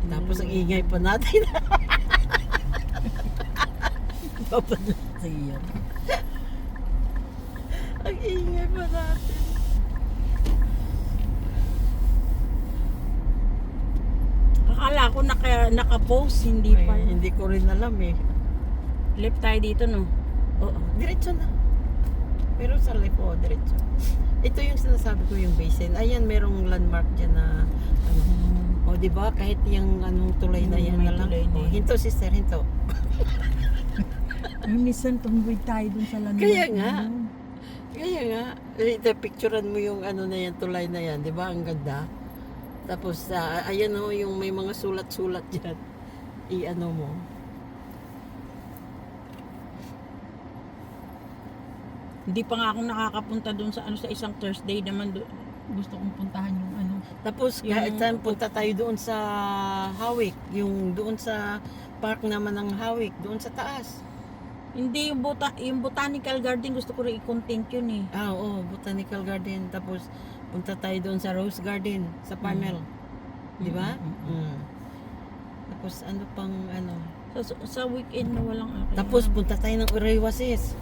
Tapos ang ingay pa natin. Papadala sa iyo. Ang ingay pa natin. Akala ko naka-post, hindi pa. Ay, hindi ko rin alam eh. Left tayo dito, no? Oo, diretso na. Pero sa left, diretso. Ito yung sinasabi ko yung basin. Ayan, merong landmark dyan na ano. O, di ba? Kahit yung anong tulay na yan May na lang. tulay na O, yan. hinto, sister, hinto. Ay, minsan tumboy tayo dun sa landmark. Kaya nga. Kaya nga. Ito, picturean mo yung ano na yan, tulay na yan. Di ba? Ang ganda. Tapos, ayan o, yung may mga sulat-sulat dyan. I-ano mo. Hindi pa nga ako nakakapunta dun sa ano sa isang Thursday naman gusto kong puntahan yung ano. Tapos, Yung- kahit saan punta tayo doon sa Hawik. Yung doon sa park naman ng Hawik. Doon sa taas. Hindi yung yung botanical garden gusto ko rin i-content yun eh. Oo, Botanical Garden. Tapos, punta tayo doon sa Rose Garden, sa Parnell. Di ba? Mm. Tapos, ano pang, ano. Sa weekend na walang akin. Tapos, punta tayo ng Uriwasis.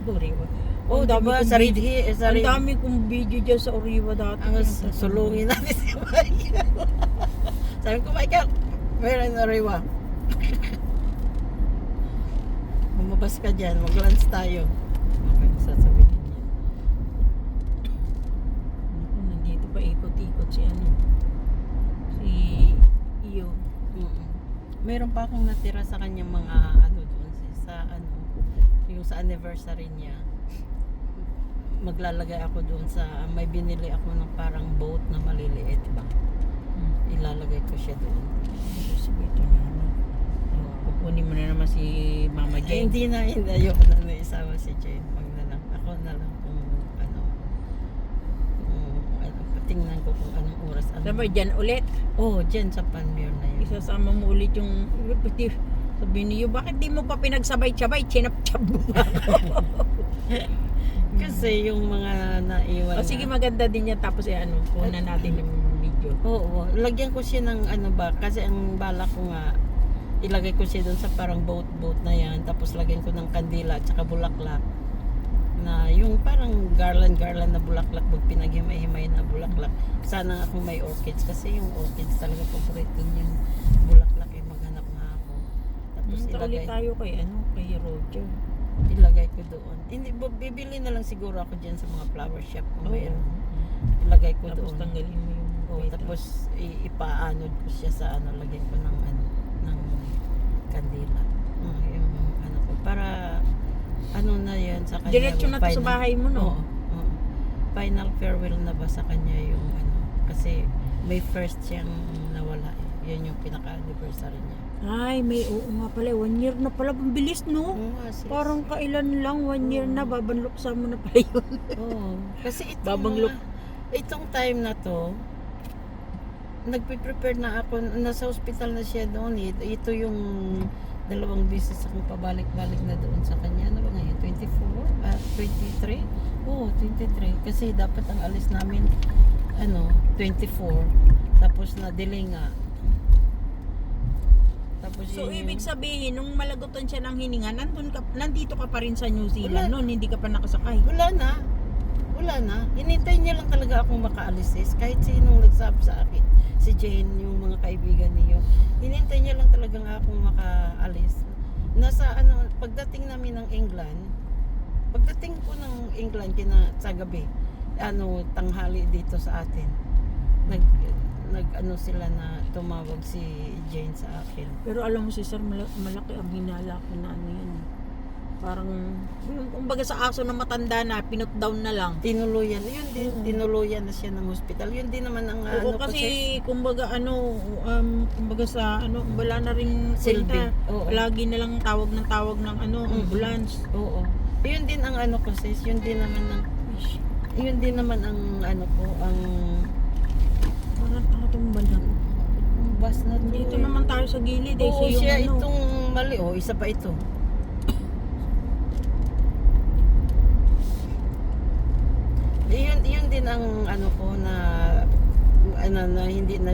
Oriwa. Oh, diba? Sa Red Hill. Sa Ang Red... dami kong video dyan sa Oriwa dati. Ang sulungin natin si Michael. Sabi ko, Michael, meron na Uriwa. Bumabas ka dyan, mag-lunch tayo. Okay, sasabihin niya. Naku, nandito pa ikot-ikot si ano. Si Iyo. Meron pa akong natira sa kanyang mga ano doon sa ano yung sa anniversary niya. Maglalagay ako doon sa may binili ako ng parang boat na maliliit ba. Ilalagay ko siya doon. Ito na ano. Kukunin mo na naman si Mama Ay, Jane. hindi na, ayoko na isama si Jane. Wag na lang. Ako na lang kung ano tingnan ko kung anong oras. Sabi dyan ulit. Oh, dyan sa Panmure na yun. Isasama mo ulit yung sabi niyo, bakit di mo pa pinagsabay-sabay? Chinap-chap mo pa ako. Kasi yung mga naiwan O sige, maganda din yan. Tapos ano, kunan natin yung video. Oo, lagyan ko siya ng ano ba, kasi ang bala ko nga, ilagay ko siya doon sa parang boat na yan, tapos lagyan ko ng kandila at saka bulaklak. Na yung parang garland na bulaklak, pinaghimay-himay na bulaklak. Sana ako may orchids, kasi yung orchids talaga paborito yung bulaklak, eh maghanap nga ako. Tapos Ulit tayo kay ano, kay Roger. ilagay ko doon. Hindi, bibili na lang siguro ako dyan sa mga flower shop kung Oo. mayroon. Ilagay ko Tapos doon. tanggalin mo yung Oh, petals. tapos ipaanod ko siya sa ano, lagyan ko ng ano, ng kandila. Yung ano ko para ano na 'yan sa kanya. Diretso na to sa bahay mo, no? Oo, oo. Final farewell na ba sa kanya yung ano, kasi May 1st siyang nawala eh. Yan yung pinaka-anniversary niya. Ay, may oo nga pala. 1 year na pala. Ang bilis, no? Oo nga, sis. Parang kailan lang, 1 year na. Babanluksa mo na pala yun. Oo. Kasi Babanglok. itong time na to, nagpe-prepare na ako, nasa hospital na siya doon. Ito yung 2 beses akong pabalik-balik na doon sa kanya. Ano ba ngayon? 23? Oo, 23. Kasi dapat ang alis namin, 24. Tapos na-delay nga. Tapos So, yun ibig yung- sabihin, nung malagutan siya ng hininga, nandito ka pa rin sa New Zealand Wala. noon, hindi ka pa nakasakay. Wala na. Hinintay niya lang talaga akong makaalis sis. Kahit sinong nagsabi sa akin, si Jane, yung mga kaibigan niyo, hinintay niya lang talaga akong makaalis. Pagdating namin ng England, pagdating ko ng England sa gabi, tanghali dito sa atin. Nag sila na tumawag si Jane sa akin. Pero alam mo si Sir, malaki ang hinala ko na ano yan. Parang, kumbaga sa aso na matanda na, pinut down na lang. Tinuluyan, yun din, Oo. tinuluyan na siya ng hospital. Yun din naman ang Oo, kasi kumbaga kumbaga sa wala na rin Silbi. kwenta. Oo. Lagi na lang tawag ng ambulance. Oo. Yun din ang ko sis, yun din naman ang Parang itong banda. bus na to. Dito naman tayo sa gilid eh. Oo, Siya yung siya itong mali. Isa pa ito. Yun din ang ko na na hindi na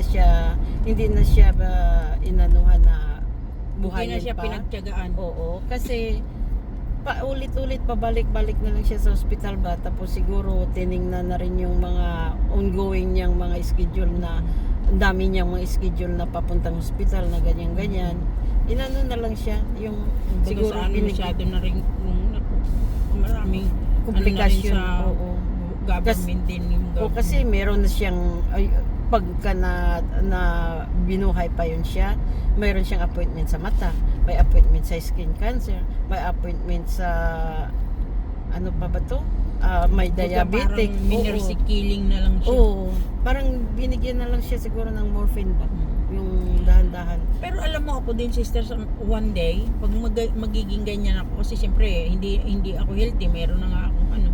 siya ba inanuhan na Hindi buhayin na siya pa. pinagtiyagaan. Oo, kasi paulit-ulit pabalik-balik na lang siya sa ospital ba, tapos siguro tiningnan na rin yung mga ongoing niyang mga schedule na ang dami niyang mga schedule na papuntang ospital na ganyan-ganyan. Inano na lang siya yung Siguro siguro sa ano masyado na rin maraming komplikasyon. ano na rin sa Oo. government din yung O government. kasi meron na siyang pagka na binuhay pa yun siya, mayroon siyang appointment sa mata, may appointment sa skin cancer, may appointment sa ano pa ba to? May diabetic. Parang minersy killing na lang siya. Oo. Parang binigyan na lang siya siguro ng morphine ba? Yung dahan-dahan. Pero alam mo ako din sister, one day pag magiging ganyan ako kasi siyempre hindi ako healthy, meron na nga akong ano.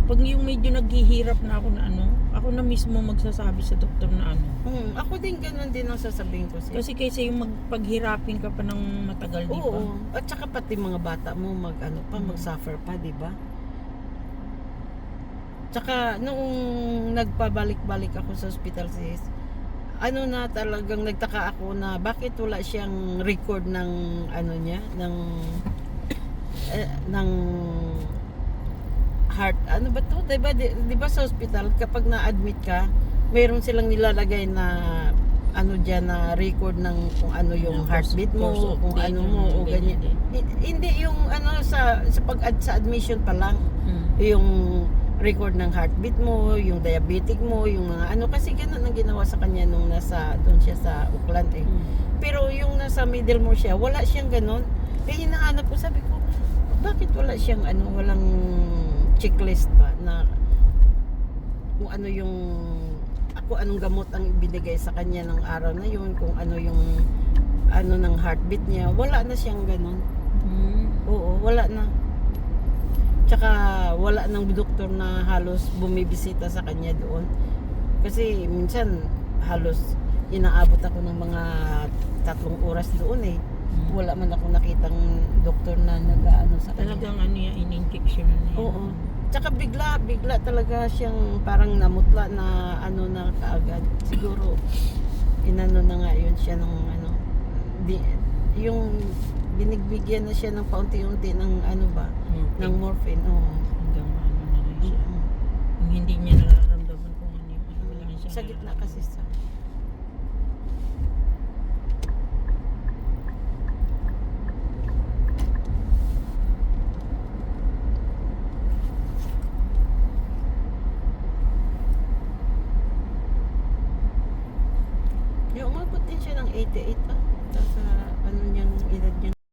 Pag yung medyo naghihirap na ako na ano, ako na mismo magsasabi sa doktor na ano. Ako din ganun din ang sasabihin ko siya. Kasi kaysa yung magpaghirapin ka pa ng matagal, di ba? Oo. At saka pati mga bata mo mag-suffer pa, di ba? Tsaka noong nagpabalik-balik ako sa hospital sis, ano na talagang nagtaka ako na bakit wala siyang record ng ano niya, ng heart. Ano ba to? Diba sa hospital kapag na-admit ka, mayroon silang nilalagay na ano diyan na record ng kung ano yung heartbeat mo, kung ano mo o ganyan. Hindi yung ano sa sa admission pa lang. Yung record ng heartbeat mo, yung diabetic mo, yung mga ano, kasi ganun ang ginawa sa kanya nung doon siya sa Auckland eh. Pero yung nasa Middlemore siya, wala siyang ganun. Kaya hinahanap ko, sabi ko, bakit wala siyang ano, walang checklist pa na kung ano yung anong gamot ang ibinigay sa kanya ng araw na yun, kung ano yung ano ng heartbeat niya, wala na siyang ganun. Oo, wala na. Tsaka wala nang doktor na halos bumibisita sa kanya doon. Kasi minsan halos inaabot ako ng mga 3 oras doon eh. Wala man ako nakitang doktor na nag-ano sa kanya. Talagang ano yan, in-injection na yan. Oo. Tsaka bigla talaga siyang parang namutla na ano na kaagad. Siguro inano na nga yun siya ng ano. Yung binigbigyan na siya ng paunti-unti ng ano ba? Ng morphine. Oo. Hanggang ano na lang siya. Yung hindi niya nararamdaman kung ano yung ano. Wala siya Sa gitna kasi sa yung umabot din siya ng 88 sa